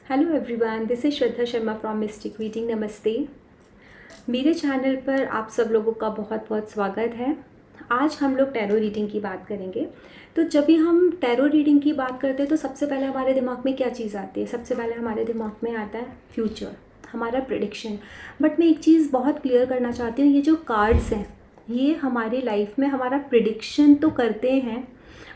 Hello everyone, this is Shraddha Sharma from mistake reading. नमस्ते। मेरे channel पर आप सब लोगों का बहुत बहुत स्वागत है। आज हम लोग टैरो रीडिंग की बात करेंगे। तो जब भी हम टैरो रीडिंग की बात करते हैं तो सबसे पहले हमारे दिमाग में क्या चीज़ आती है? सबसे पहले हमारे दिमाग में आता है फ्यूचर, हमारा प्रेडिक्शन। बट मैं एक चीज़ बहुत क्लियर करना चाहती हूँ, ये जो कार्ड्स हैं ये हमारी लाइफ में हमारा प्रेडिक्शन तो करते हैं,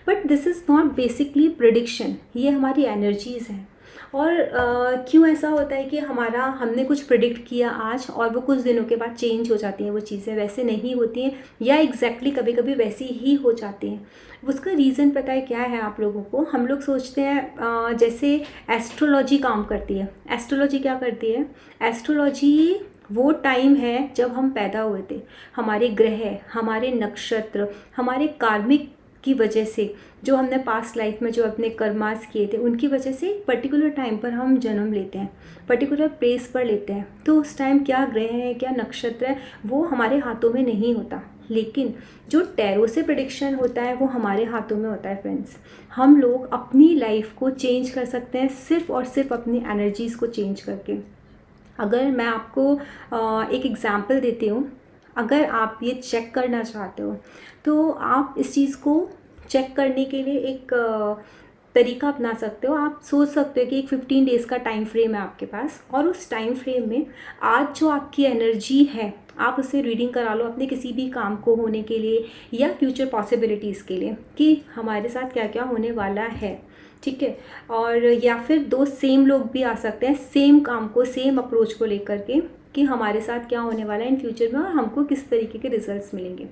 but this is not basically prediction, ये हमारी एनर्जीज़ हैं। और क्यों ऐसा होता है कि हमने कुछ प्रिडिक्ट किया आज और वो कुछ दिनों के बाद चेंज हो जाती हैं, वो चीज़ें वैसे नहीं होती हैं या एग्जैक्टली कभी कभी वैसी ही हो जाती हैं। उसका रीज़न पता है क्या है आप लोगों को? हम लोग सोचते हैं जैसे एस्ट्रोलॉजी काम करती है। एस्ट्रोलॉजी क्या करती है? एस्ट्रोलॉजी वो टाइम है जब हम पैदा हुए थे, हमारे ग्रह, हमारे नक्षत्र, हमारे कार्मिक की वजह से, जो हमने पास्ट लाइफ में जो अपने कर्मास किए थे उनकी वजह से एक पर्टिकुलर टाइम पर हम जन्म लेते हैं, पर्टिकुलर प्लेस पर लेते हैं। तो उस टाइम क्या ग्रह है, क्या नक्षत्र है, वो हमारे हाथों में नहीं होता। लेकिन जो टैरो से प्रेडिक्शन होता है वो हमारे हाथों में होता है फ्रेंड्स। हम लोग अपनी लाइफ को चेंज कर सकते हैं सिर्फ और सिर्फ अपनी एनर्जीज़ को चेंज करके। अगर मैं आपको एक एग्ज़ाम्पल देती हूँ, अगर आप ये चेक करना चाहते हो तो आप इस चीज़ को चेक करने के लिए एक तरीका अपना सकते हो। आप सोच सकते हो कि एक 15 डेज़ का टाइम फ्रेम है आपके पास, और उस टाइम फ्रेम में आज जो आपकी एनर्जी है आप उससे रीडिंग करा लो अपने किसी भी काम को होने के लिए या फ्यूचर पॉसिबिलिटीज़ के लिए कि हमारे साथ क्या क्या होने वाला है। ठीक है। और या फिर दो सेम लोग भी आ सकते हैं सेम काम को, सेम अप्रोच को लेकर के कि हमारे साथ क्या होने वाला है इन फ्यूचर में और हमको किस तरीके के रिजल्ट्स मिलेंगे।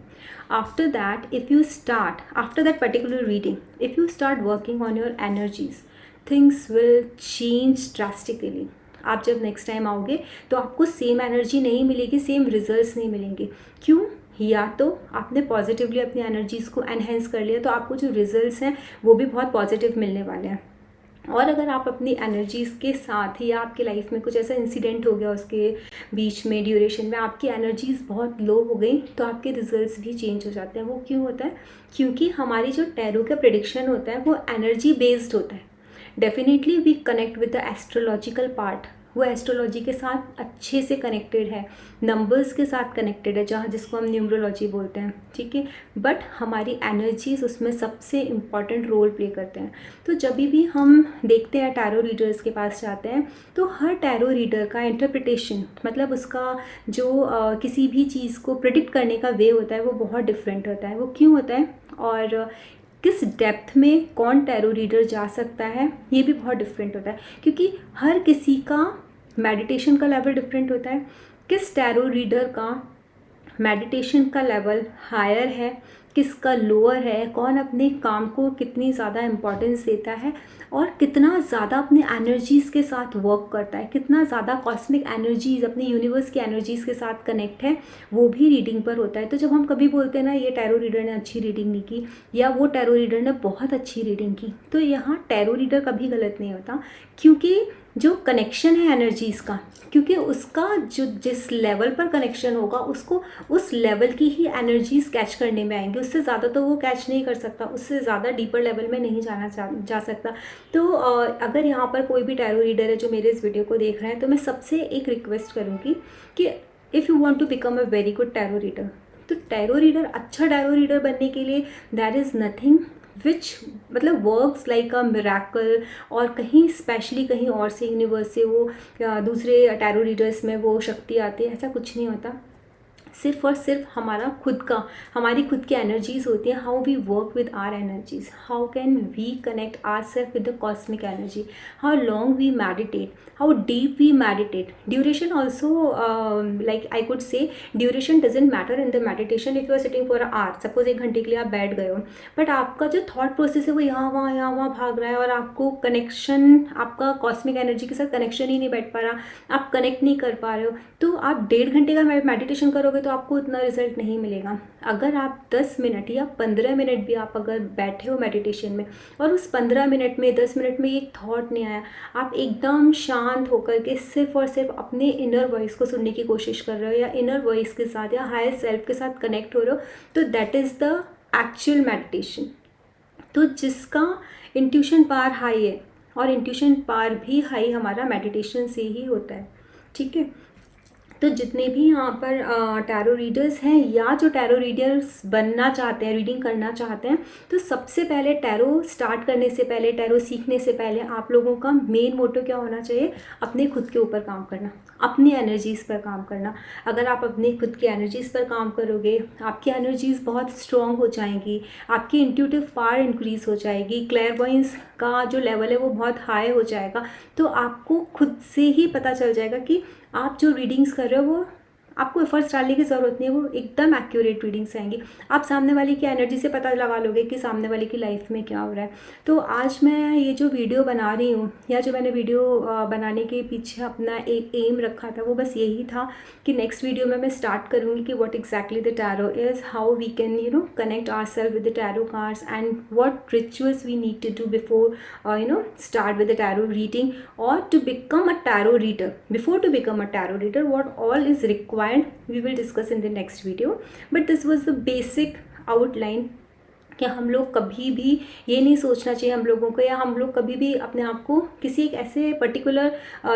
After that if you start, after that particular reading, if you start working on your energies, things will change drastically. आप जब नेक्स्ट टाइम आओगे तो आपको सेम एनर्जी नहीं मिलेगी, सेम रिजल्ट्स नहीं मिलेंगे। क्यों? या तो आपने पॉजिटिवली अपनी एनर्जीज़ को एनहेंस कर लिया तो आपको जो रिजल्ट्स हैं वो भी बहुत पॉजिटिव मिलने वाले हैं। और अगर आप अपनी एनर्जीज़ के साथ ही, या आपकी लाइफ में कुछ ऐसा इंसिडेंट हो गया उसके बीच में, ड्यूरेशन में आपकी एनर्जीज़ बहुत लो हो गई, तो आपके रिजल्ट्स भी चेंज हो जाते हैं। वो क्यों होता है? क्योंकि हमारी जो टैरो का प्रेडिक्शन होता है वो एनर्जी बेस्ड होता है। Definitely we connect with the astrological part, वो एस्ट्रोलॉजी के साथ अच्छे से कनेक्टेड है, नंबर्स के साथ कनेक्टेड है, जहाँ जिसको हम न्यूमरोलॉजी बोलते हैं। ठीक है। बट हमारी एनर्जीज उसमें सबसे इम्पॉर्टेंट रोल प्ले करते हैं। तो जब भी हम देखते हैं टैरो रीडर्स के पास जाते हैं तो हर टैरो रीडर का इंटरप्रिटेशन, मतलब उसका जो किसी भी चीज़ को प्रिडिक्ट करने का वे होता है वो बहुत डिफरेंट होता है। वो क्यों होता है और किस डेप्थ में कौन टैरो रीडर जा सकता है ये भी बहुत डिफरेंट होता है, क्योंकि हर किसी का मेडिटेशन का लेवल डिफरेंट होता है। किस टैरो रीडर का मेडिटेशन का लेवल हायर है, किसका लोअर है, कौन अपने काम को कितनी ज़्यादा इम्पोर्टेंस देता है और कितना ज़्यादा अपने एनर्जीज़ के साथ वर्क करता है, कितना ज़्यादा कॉस्मिक एनर्जीज़ अपने यूनिवर्स की एनर्जीज़ के साथ कनेक्ट है, वो भी रीडिंग पर होता है। तो जब हम कभी बोलते हैं ना ये टैरो रीडर ने अच्छी रीडिंग नहीं की या वो टैरो रीडर ने बहुत अच्छी रीडिंग की, तो यहाँ टैरो रीडर कभी गलत नहीं होता, क्योंकि जो कनेक्शन है एनर्जीज़ का, क्योंकि उसका जो जिस लेवल पर कनेक्शन होगा उसको उस लेवल की ही एनर्जीज कैच करने में आएंगी, उससे ज़्यादा तो वो कैच नहीं कर सकता, उससे ज़्यादा डीपर लेवल में नहीं जा सकता। तो अगर यहाँ पर कोई भी टैरो रीडर है जो मेरे इस वीडियो को देख रहे हैं, तो मैं सबसे एक रिक्वेस्ट करूँगी कि if you want to become a very good tarot reader, तो टैरो रीडर, अच्छा टैरो रीडर बनने के लिए देयर इज़ नथिंग विच मतलब वर्क्स लाइक अ मिराकल, और कहीं स्पेशली कहीं और से यूनिवर्स से वो दूसरे टैरो रीडर्स में वो शक्ति आती है, ऐसा कुछ नहीं होता। सिर्फ और सिर्फ हमारी खुद की एनर्जीज होती हैं। How we work with our energies, how can we connect our self with the cosmic energy, how long we meditate, how deep we meditate. Duration also, like I could say, duration doesn't matter in the meditation. If you are sitting for hour, suppose 1 घंटे के लिए आप बैठ गए हो, but आपका जो thought process है वो यहाँ वहाँ भाग रहा है और आपको कनेक्शन, आपका कॉस्मिक एनर्जी के साथ कनेक्शन ही नहीं बैठ पा रहा, आप कनेक्ट नहीं कर पा रहे हो, तो आप 1.5 घंटे का मेडिटेशन करोगे तो आपको उतना रिजल्ट नहीं मिलेगा। अगर आप 10 मिनट या 15 मिनट भी आप अगर बैठे हो मेडिटेशन में और उस 15 मिनट में, 10 मिनट में एक थॉट नहीं आया, आप एकदम शांत होकर के सिर्फ और सिर्फ अपने इनर वॉइस को सुनने की कोशिश कर रहे हो या इनर वॉइस के साथ या हायर सेल्फ के साथ कनेक्ट हो रहे हो, तो that is the actual meditation. तो जिसका इंट्यूशन पावर हाई है और इंट्यूशन पावर भी हाई हमारा मेडिटेशन से ही होता है, ठीक है। तो जितने भी यहाँ पर टैरो रीडर्स हैं या जो टैरो रीडर्स बनना चाहते हैं, रीडिंग करना चाहते हैं, तो सबसे पहले टैरो स्टार्ट करने से पहले, टैरो सीखने से पहले आप लोगों का मेन मोटो क्या होना चाहिए? अपने खुद के ऊपर काम करना, अपनी एनर्जीज़ पर काम करना। अगर आप अपनी खुद की एनर्जीज़ पर काम करोगे, आपकी एनर्जीज़ बहुत स्ट्रॉन्ग हो जाएंगी, आपकी इंट्यूटिव पावर इंक्रीज़ हो जाएगी, क्लेयरवॉयंस का जो लेवल है वो बहुत हाई हो जाएगा। तो आपको खुद से ही पता चल जाएगा कि आप जो रीडिंग्स कर रहे हो वो आपको एफर्ट्स डालने की ज़रूरत नहीं है, वो एकदम एक्यूरेट रीडिंग्स आएंगी। आप सामने वाले की एनर्जी से पता लगा लोगे कि सामने वाले की लाइफ में क्या हो रहा है। तो आज मैं ये जो वीडियो बना रही हूँ, या जो मैंने वीडियो बनाने के पीछे अपना एक एम रखा था, वो बस यही था कि नेक्स्ट वीडियो में मैं स्टार्ट करूँगी कि what exactly the tarot is, how we can connect ourself with the tarot cards, and what rituals we need to do before start with the tarot reading, or to become a tarot reader. Before to become a tarot reader, what all is required we will discuss in the next video, but this was the basic outline कि हम लोग कभी भी ये नहीं सोचना चाहिए हम लोगों को, या हम लोग कभी भी अपने आप को किसी एक ऐसे पर्टिकुलर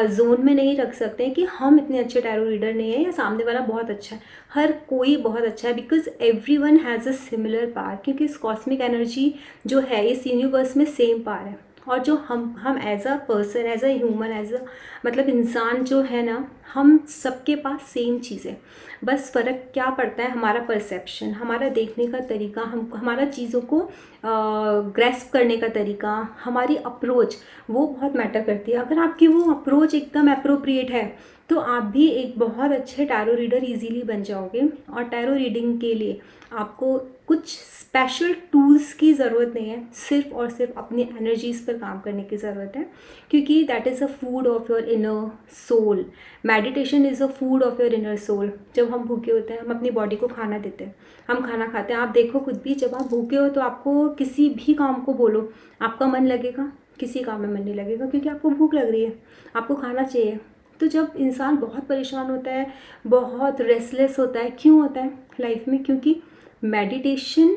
जोन में नहीं रख सकते हैं कि हम इतने अच्छे टैरो रीडर नहीं हैं या सामने वाला बहुत अच्छा है। हर कोई बहुत अच्छा है, because everyone has a similar power, क्योंकि इस कॉस्मिक एनर्जी जो है इस यूनिवर्स में सेम पावर है। और जो हम as a person, as a human, as a मतलब इंसान जो है ना, हम सबके पास सेम चीज़ है। बस फ़र्क क्या पड़ता है? हमारा परसेप्शन, हमारा देखने का तरीका, हमारा चीज़ों को ग्रेस्प करने का तरीका, हमारी अप्रोच, वो बहुत मैटर करती है। अगर आपकी वो अप्रोच एकदम अप्रोप्रिएट है तो आप भी एक बहुत अच्छे टैरो रीडर इजीली बन जाओगे। और टैरो रीडिंग के लिए आपको कुछ स्पेशल टूल्स की ज़रूरत नहीं है, सिर्फ और सिर्फ अपनी एनर्जीज़ पर काम करने की ज़रूरत है, क्योंकि that is a food of your inner soul. Meditation is a food of your inner soul. जब हम भूखे होते हैं, हम अपनी बॉडी को खाना देते हैं, हम खाना खाते हैं। आप देखो खुद भी, जब आप भूखे हो तो आपको किसी भी काम को बोलो, आपका मन लगेगा? किसी काम में मन नहीं लगेगा, क्योंकि आपको भूख लग रही है, आपको खाना चाहिए। तो जब इंसान बहुत परेशान होता है, बहुत रेस्टलेस होता है, क्यों होता है लाइफ में? क्योंकि मेडिटेशन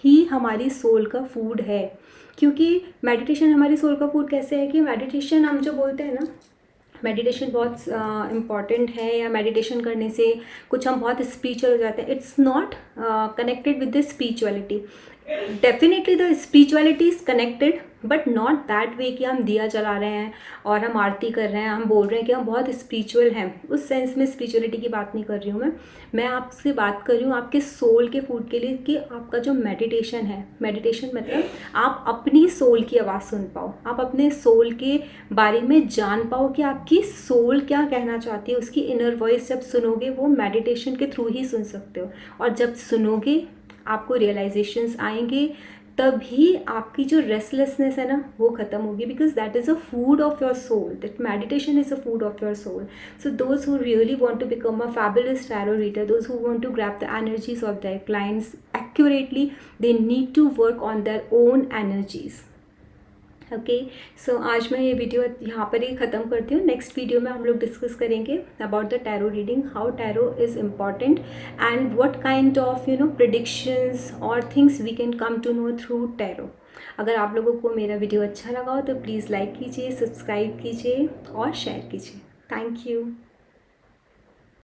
ही हमारी सोल का फूड है। क्योंकि मेडिटेशन हमारी सोल का फूड कैसे है कि मेडिटेशन हम जो बोलते हैं ना, मेडिटेशन बहुत इम्पॉर्टेंट है, या मेडिटेशन करने से कुछ हम बहुत स्पिरिचुअल हो जाते हैं। It's not connected with the spirituality. Definitely the spirituality is connected, but not that way कि हम दिया जला रहे हैं और हम आरती कर रहे हैं, हम बोल रहे हैं कि हम बहुत स्पिरिचुअल हैं। उस सेंस में स्पिरिचुअलिटी की बात नहीं कर रही हूँ मैं आपसे बात कर रही हूँ आपके सोल के फूड के लिए, कि आपका जो मेडिटेशन है, मेडिटेशन मतलब आप अपनी सोल की आवाज़ सुन पाओ, आप अपने सोल के बारे में जान पाओ कि आपकी सोल क्या कहना चाहती है। उसकी इनर वॉइस जब सुनोगे, वो मेडिटेशन के थ्रू ही सुन सकते हो, और जब सुनोगे आपको रियलाइजेशंस आएंगे, तभी आपकी जो रेस्टलेसनेस है ना वो ख़त्म होगी, because that is a food of your soul, that meditation is a food of your soul. So those who really want to become a fabulous tarot reader, those who want to grab the energies of their clients accurately, they need to work on their own energies. Okay, so आज मैं ये video यहाँ पर ही ख़त्म करती हूँ. Next video में हम लोग डिस्कस करेंगे about the tarot reading, how tarot is important, and what kind of predictions और things we can come to know through tarot. अगर आप लोगों को मेरा वीडियो अच्छा लगा हो तो प्लीज़ लाइक कीजिए, सब्सक्राइब कीजिए और शेयर कीजिए. Thank you.